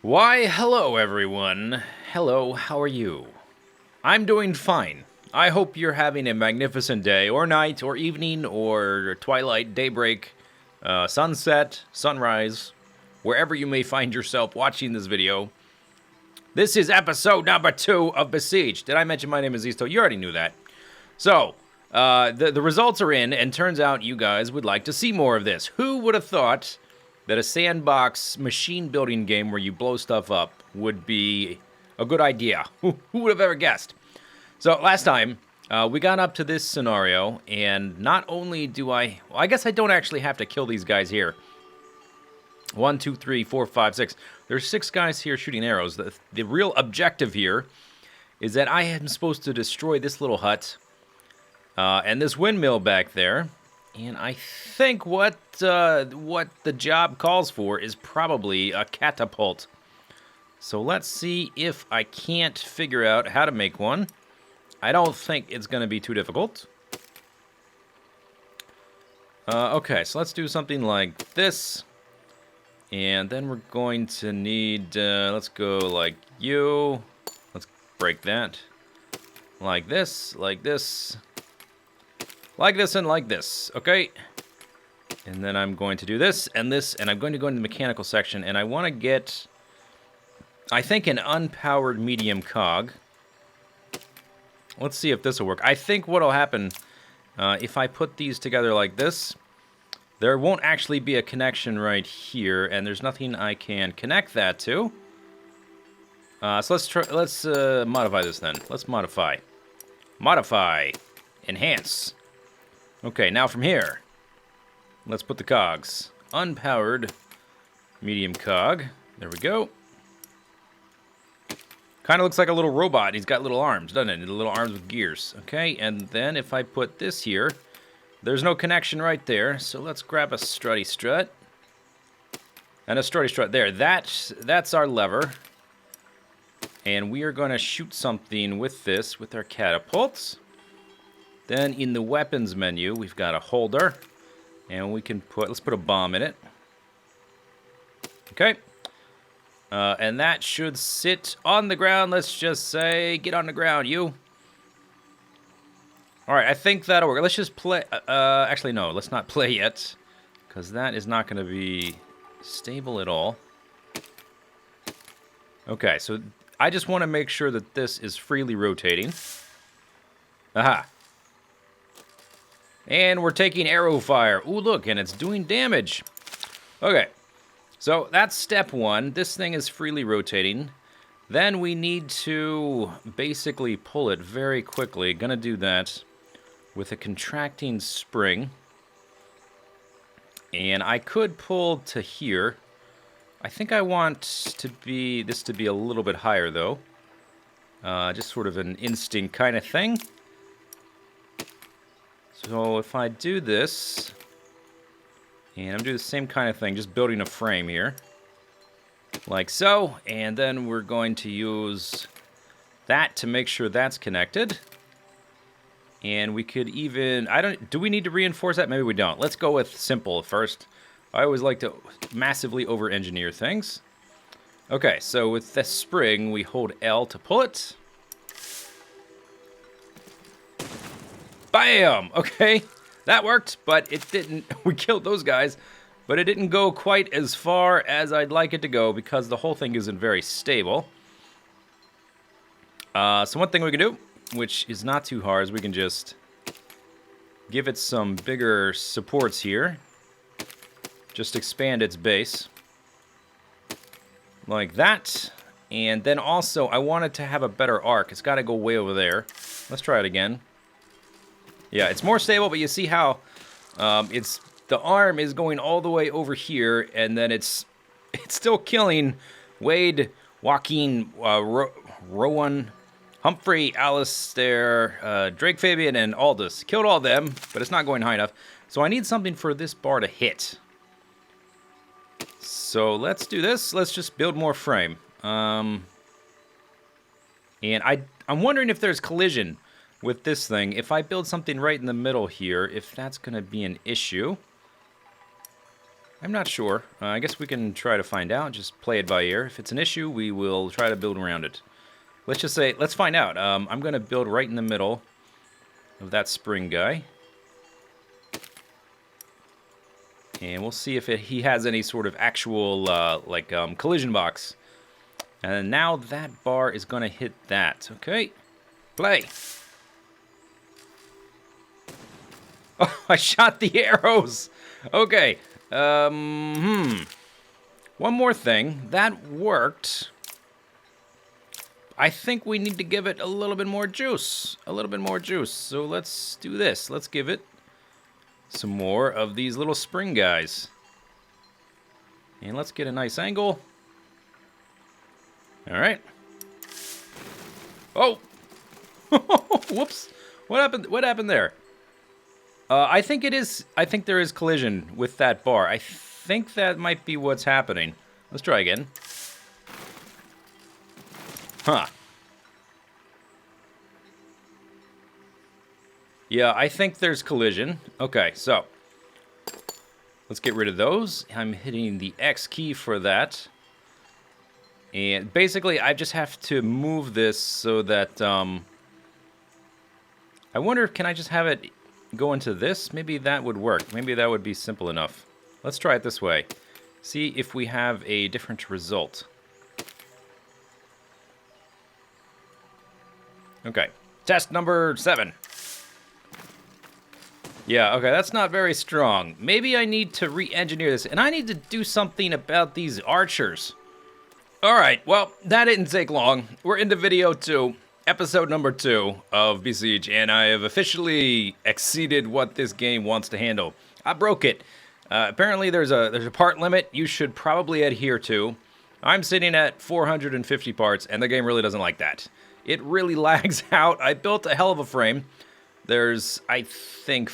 Why, hello everyone. Hello, how are you? I'm doing fine. I hope you're having a magnificent day, or night, or evening, or twilight, daybreak, sunset, sunrise, wherever you may find yourself watching this video. This is episode number 2 of Besiege. Did I mention my name is Zisteau? You already knew that. So, the results are in, and turns out you guys would like to see more of this. Who would have thought that a sandbox machine building game where you blow stuff up would be a good idea? Who would have ever guessed? So last time, we got up to this scenario, and not only do I guess I don't actually have to kill these guys here. 1, 2, 3, 4, 5, 6. There's 6 guys here shooting arrows. The real objective here is that I am supposed to destroy this little hut and this windmill back there. And I think what the job calls for is probably a catapult. So let's see if I can't figure out how to make one. I don't think it's going to be too difficult. Okay, so let's do something like this. And then we're going to need, let's go like you. Let's break that. Like this, like this. Like this and like this, okay? And then I'm going to do this, and I'm going to go into the mechanical section, and I want to get, I think, an unpowered medium cog. Let's see if this will work. I think what'll happen, if I put these together like this, there won't actually be a connection right here, and there's nothing I can connect that to. So let's modify this then. Let's modify. Modify. Enhance. Okay, now from here, let's put the cogs. Unpowered medium cog. There we go. Kind of looks like a little robot. He's got little arms, doesn't it? Little arms with gears. Okay, and then if I put this here, there's no connection right there. So let's grab a strutty strut. And a strutty strut there. That's our lever. And we are going to shoot something with this, with our catapults. Then in the weapons menu, we've got a holder, and we can let's put a bomb in it. Okay. And that should sit on the ground. Let's just say, get on the ground, you. All right, I think that'll work. Let's just play. Actually, no, let's not play yet, because that is not going to be stable at all. Okay, so I just want to make sure that this is freely rotating. Aha. And we're taking arrow fire. Ooh, look, and it's doing damage. Okay, so that's step 1. This thing is freely rotating. Then we need to basically pull it very quickly. Gonna do that with a contracting spring. And I could pull to here. I think I want this to be a little bit higher, though. Just sort of an instinct kind of thing. So if I do this, and I'm doing the same kind of thing, just building a frame here, like so, and then we're going to use that to make sure that's connected. And we could even, do we need to reinforce that? Maybe we don't. Let's go with simple first. I always like to massively over-engineer things. Okay, so with the spring, we hold L to pull it. Bam! Okay, that worked, but it didn't. We killed those guys, but it didn't go quite as far as I'd like it to go because the whole thing isn't very stable. So one thing we can do, which is not too hard, is we can just give it some bigger supports here. Just expand its base. Like that. And then also, I want it to have a better arc. It's got to go way over there. Let's try it again. Yeah, it's more stable, but you see how the arm is going all the way over here, and then it's still killing Wade, Joaquin, Rowan, Humphrey, Alistair, Drake, Fabian, and Aldous. Killed all of them, but it's not going high enough. So I need something for this bar to hit. So let's do this. Let's just build more frame. And I'm wondering if there's collision with this thing. If I build something right in the middle here, if that's going to be an issue. I'm not sure. I guess we can try to find out. Just play it by ear. If it's an issue, we will try to build around it. Let's just say, let's find out. I'm going to build right in the middle of that spring guy. And we'll see if he has any sort of actual, collision box. And now that bar is going to hit that. Okay. Play. Oh, I shot the arrows. Okay. One more thing. That worked. I think we need to give it a little bit more juice. A little bit more juice. So let's do this. Let's give it some more of these little spring guys. And let's get a nice angle. All right. Oh! Whoops. What happened? What happened there? I think there is collision with that bar. I think that might be what's happening. Let's try again. Huh. Yeah, I think there's collision. Okay, so let's get rid of those. I'm hitting the X key for that. And basically, I just have to move this so that, I wonder, can I just have it go into this? Maybe that would work. Maybe that would be simple enough. Let's try it this way. See if we have a different result. Okay, test number 7. Yeah, okay, that's not very strong. Maybe I need to re-engineer this, and I need to do something about these archers. Alright, well, that didn't take long. We're into video 2, episode number 2 of Besiege, and I have officially exceeded what this game wants to handle. I broke it. Apparently there's a part limit you should probably adhere to. I'm sitting at 450 parts, and the game really doesn't like that. It really lags out. I built a hell of a frame. There's, I think,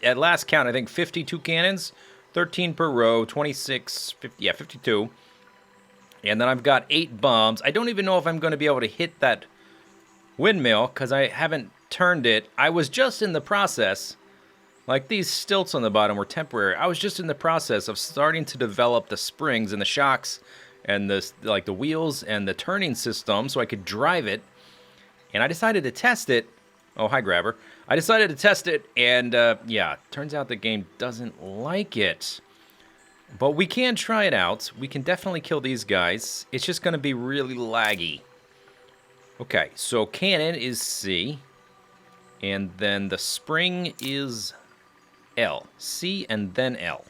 at last count, I think 52 cannons, 13 per row, 26, 50, yeah, 52. And then I've got 8 bombs. I don't even know if I'm going to be able to hit that windmill because I haven't turned it. I was just in the process, like these stilts on the bottom were temporary. I was just in the process of starting to develop the springs and the shocks and the wheels and the turning system so I could drive it. And I decided to test it. Oh, hi, Grabber. I decided to test it, and yeah, turns out the game doesn't like it. But we can try it out. We can definitely kill these guys. It's just going to be really laggy. Okay, so cannon is C. And then the spring is L. C and then L.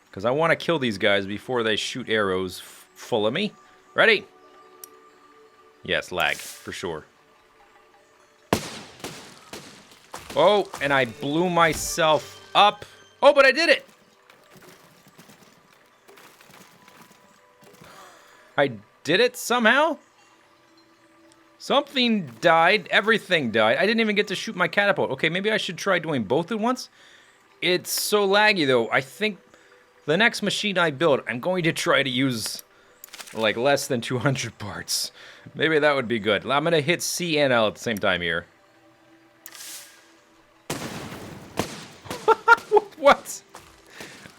Because I want to kill these guys before they shoot arrows full of me. Ready? Yes, lag, for sure. Oh, and I blew myself up. Oh, but I did it! I did it somehow? Something died. Everything died. I didn't even get to shoot my catapult. Okay, maybe I should try doing both at once. It's so laggy, though. I think the next machine I build, I'm going to try to use, like, less than 200 parts. Maybe that would be good. I'm going to hit C and L at the same time here. What?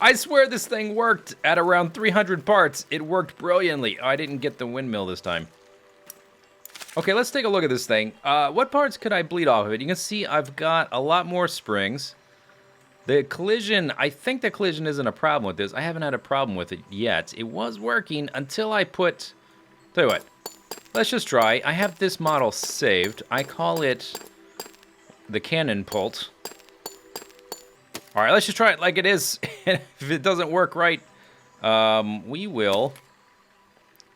I swear this thing worked at around 300 parts. It worked brilliantly. Oh, I didn't get the windmill this time. Okay, let's take a look at this thing. What parts could I bleed off of it? You can see I've got a lot more springs. The collision, I think the collision isn't a problem with this. I haven't had a problem with it yet. It was working until I put... Tell you what, let's just try. I have this model saved. I call it the CannonPult. All right, let's just try it like it is. If it doesn't work right, we will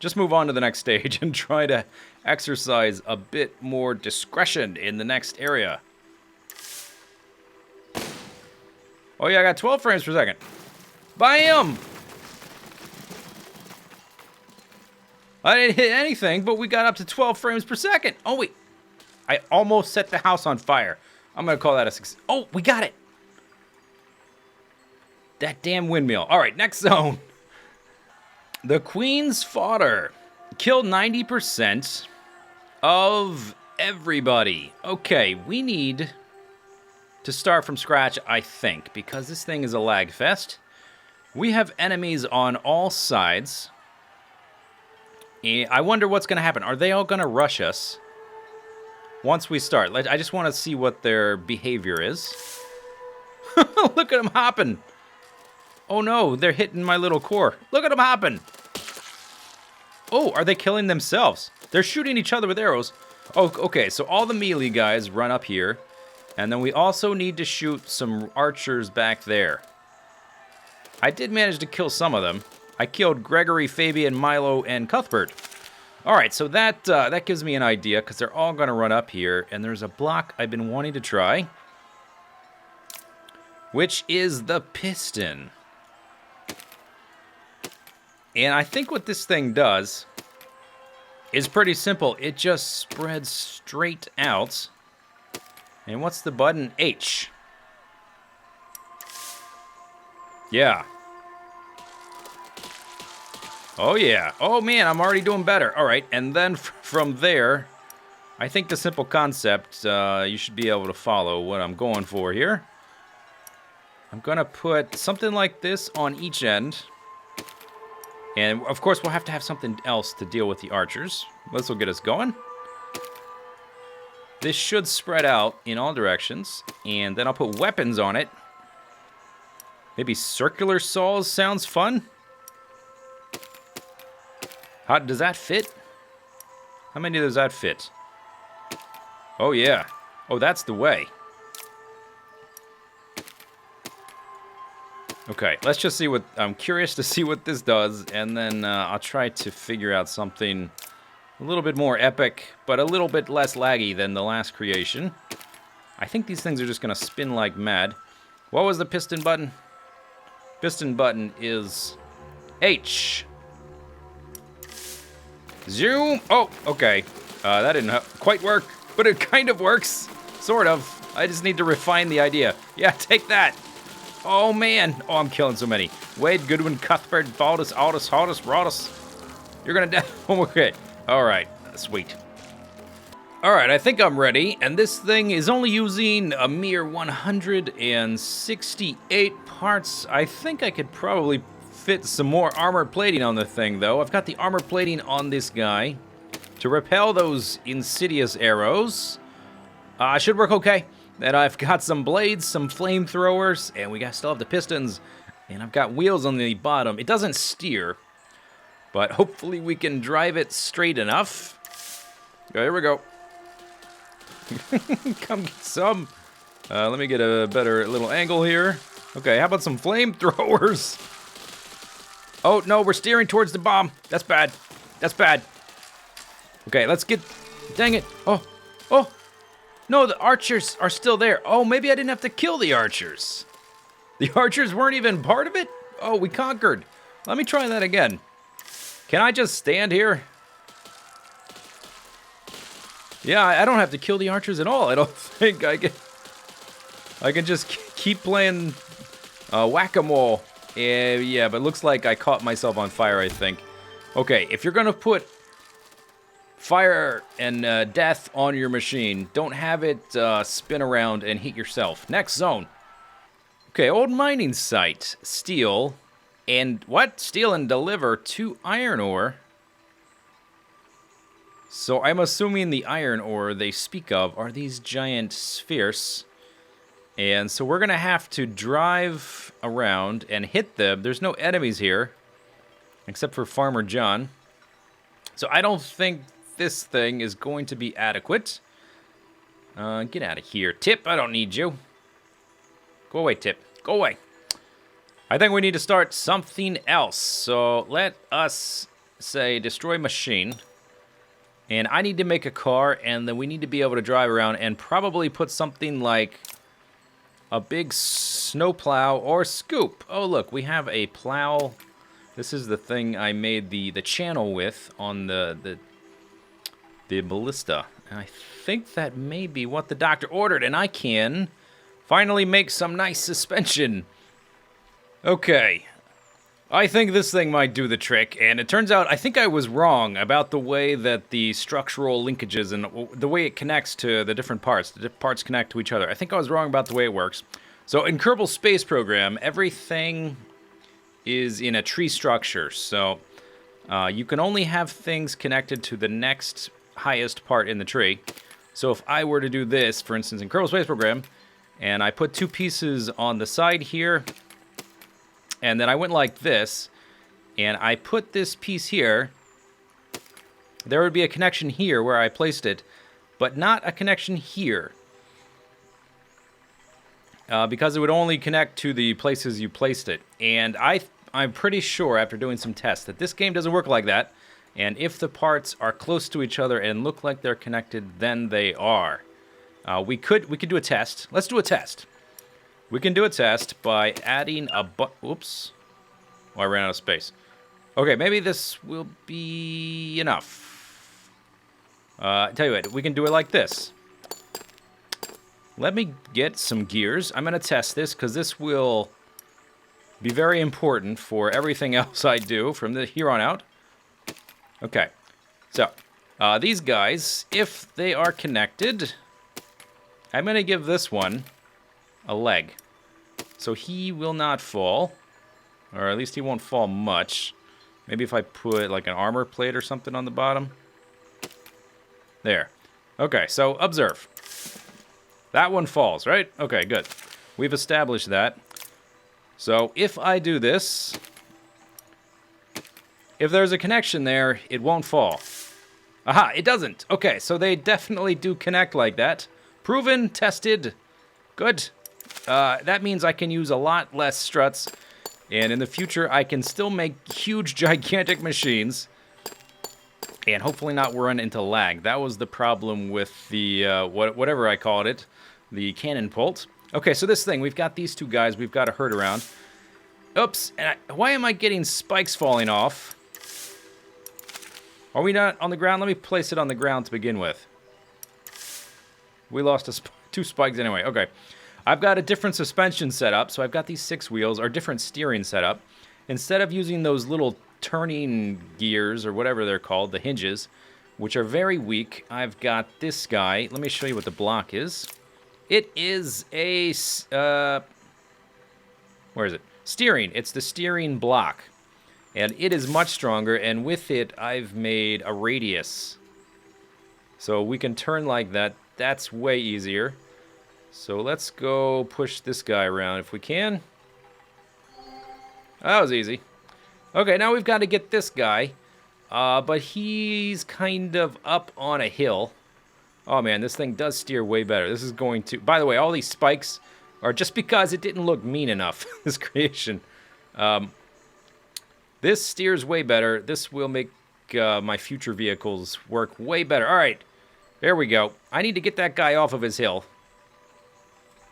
just move on to the next stage and try to exercise a bit more discretion in the next area. Oh yeah, I got 12 frames per second. Bam! I didn't hit anything, but we got up to 12 frames per second. Oh wait, I almost set the house on fire. I'm gonna call that a success. Oh, we got it. That damn windmill. All right, next zone. The Queen's Fodder killed 90% of everybody. Okay, we need to start from scratch, I think, because this thing is a lag fest. We have enemies on all sides. I wonder what's going to happen. Are they all going to rush us once we start? I just want to see what their behavior is. Look at them hopping. Oh no, they're hitting my little core. Look at them hopping. Oh, are they killing themselves? They're shooting each other with arrows. Oh, okay, so all the melee guys run up here. And then we also need to shoot some archers back there. I did manage to kill some of them. I killed Gregory, Fabian, Milo, and Cuthbert. All right, so that gives me an idea, because they're all going to run up here. And there's a block I've been wanting to try, which is the piston. And I think what this thing does is pretty simple. It just spreads straight out. And what's the button? H. Yeah. Oh, yeah. Oh, man, I'm already doing better. All right, and then from there, I think the simple concept, you should be able to follow what I'm going for here. I'm going to put something like this on each end. And, of course, we'll have to have something else to deal with the archers. This will get us going. This should spread out in all directions. And then I'll put weapons on it. Maybe circular saws sounds fun. How does that fit? How many does that fit? Oh, yeah. Oh, that's the way. Okay, let's just see what... I'm curious to see what this does, and then I'll try to figure out something a little bit more epic, but a little bit less laggy than the last creation. I think these things are just going to spin like mad. What was the piston button? Piston button is H. Zoom! Oh, okay. That didn't quite work, but it kind of works. Sort of. I just need to refine the idea. Yeah, take that. Oh, man. Oh, I'm killing so many. Wade, Goodwin, Cuthbert, Baldus, Aldous, Haldus, Rodus. You're gonna die. Okay. All right. Sweet. All right, I think I'm ready. And this thing is only using a mere 168 parts. I think I could probably fit some more armor plating on the thing, though. I've got the armor plating on this guy to repel those insidious arrows. Should work okay. Then I've got some blades, some flamethrowers, and we still have the pistons. And I've got wheels on the bottom. It doesn't steer, but hopefully we can drive it straight enough. Here we go. Come get some. Let me get a better little angle here. Okay, how about some flamethrowers? Oh, no, we're steering towards the bomb. That's bad. That's bad. Okay, let's get... Dang it. Oh. No, the archers are still there. Oh, maybe I didn't have to kill the archers. The archers weren't even part of it? Oh, we conquered. Let me try that again. Can I just stand here? Yeah, I don't have to kill the archers at all. I don't think I can just keep playing whack-a-mole. Yeah, but it looks like I caught myself on fire, I think. Okay, if you're going to put fire and death on your machine, don't have it spin around and hit yourself. Next zone. Okay, old mining site. Steal and... What? Steal and deliver 2 iron ore. So I'm assuming the iron ore they speak of are these giant spheres. And so we're going to have to drive around and hit them. There's no enemies here, except for Farmer John. So I don't think this thing is going to be adequate. Get out of here. Tip, I don't need you. Go away, Tip. Go away. I think we need to start something else. So let us say destroy machine. And I need to make a car, and then we need to be able to drive around and probably put something like a big snowplow or scoop. Oh, look, we have a plow. This is the thing I made the channel with on the ballista. And I think that may be what the doctor ordered, and I can finally make some nice suspension. Okay. I think this thing might do the trick, and it turns out I think I was wrong about the way that the structural linkages and the way it connects to the different parts. The parts connect to each other. I think I was wrong about the way it works. So in Kerbal Space Program, everything is in a tree structure, so you can only have things connected to the next highest part in the tree. So if I were to do this, for instance, in Kerbal Space Program, and I put 2 pieces on the side here, and then I went like this, and I put this piece here, there would be a connection here where I placed it, but not a connection here. Because it would only connect to the places you placed it. And I'm pretty sure, after doing some tests, that this game doesn't work like that. And if the parts are close to each other and look like they're connected, then they are. We could do a test. Let's do a test. We can do a test by adding a oops. Oh, I ran out of space. Okay, maybe this will be enough. Tell you what, we can do it like this. Let me get some gears. I'm going to test this because this will be very important for everything else I do from here on out. Okay, so these guys, if they are connected, I'm going to give this one a leg. So he will not fall, or at least he won't fall much. Maybe if I put like an armor plate or something on the bottom. There. Okay, so observe. That one falls, right? Okay, good. We've established that. So if I do this, if there's a connection there, it won't fall. Aha, it doesn't. Okay, so they definitely do connect like that. Proven, tested, good. That means I can use a lot less struts, and in the future I can still make huge, gigantic machines, and hopefully not run into lag. That was the problem with the, whatever I called it, the CannonPult. Okay, so this thing, we've got these 2 guys we've got to herd around. Oops, and why am I getting spikes falling off? Are we not on the ground? Let me place it on the ground to begin with. We lost 2 spikes anyway. Okay. I've got a different suspension setup, so I've got these 6 wheels, or different steering setup. Instead of using those little turning gears, or whatever they're called, the hinges, which are very weak, I've got this guy. Let me show you what the block is. It is a, where is it? Steering. It's the steering block. And it is much stronger, and with it, I've made a radius. So we can turn like that. That's way easier. So let's go push this guy around if we can. That was easy. Okay, now we've got to get this guy. But he's kind of up on a hill. Oh man, this thing does steer way better. This is going to... By the way, all these spikes are just because it didn't look mean enough, this creation. This steers way better. This will make my future vehicles work way better. All right, there we go. I need to get that guy off of his hill.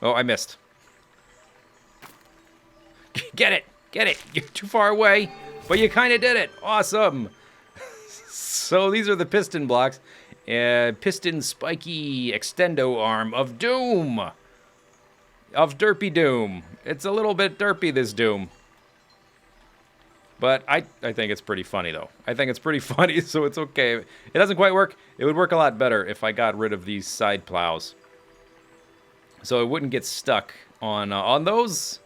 Oh, I missed. Get it. Get it. You're too far away, but you kind of did it. Awesome. So these are the piston blocks. Piston spiky extendo arm of Doom. Of Derpy Doom. It's a little bit derpy, this Doom. But I think it's pretty funny, though. I think it's pretty funny, so it's okay. It doesn't quite work. It would work a lot better if I got rid of these side plows. So it wouldn't get stuck on those.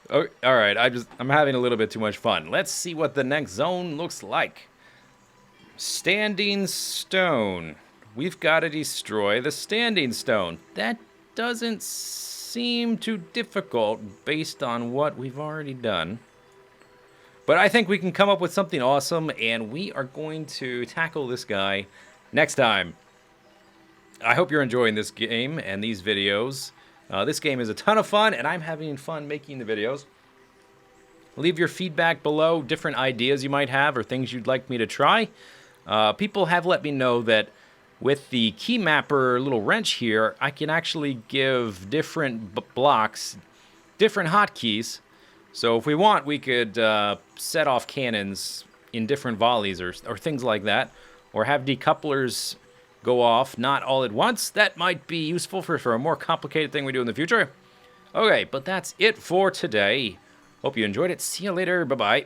Oh, all right, I'm having a little bit too much fun. Let's see what the next zone looks like. Standing stone. We've got to destroy the standing stone. That doesn't seem too difficult based on what we've already done. But I think we can come up with something awesome, and we are going to tackle this guy next time. I hope you're enjoying this game and these videos. This game is a ton of fun, and I'm having fun making the videos. Leave your feedback below, different ideas you might have or things you'd like me to try. People have let me know that with the key mapper little wrench here, I can actually give different blocks different hotkeys. So if we want, we could set off cannons in different volleys or things like that. Or have decouplers go off, not all at once. That might be useful for a more complicated thing we do in the future. Okay, but that's it for today. Hope you enjoyed it. See you later. Bye-bye.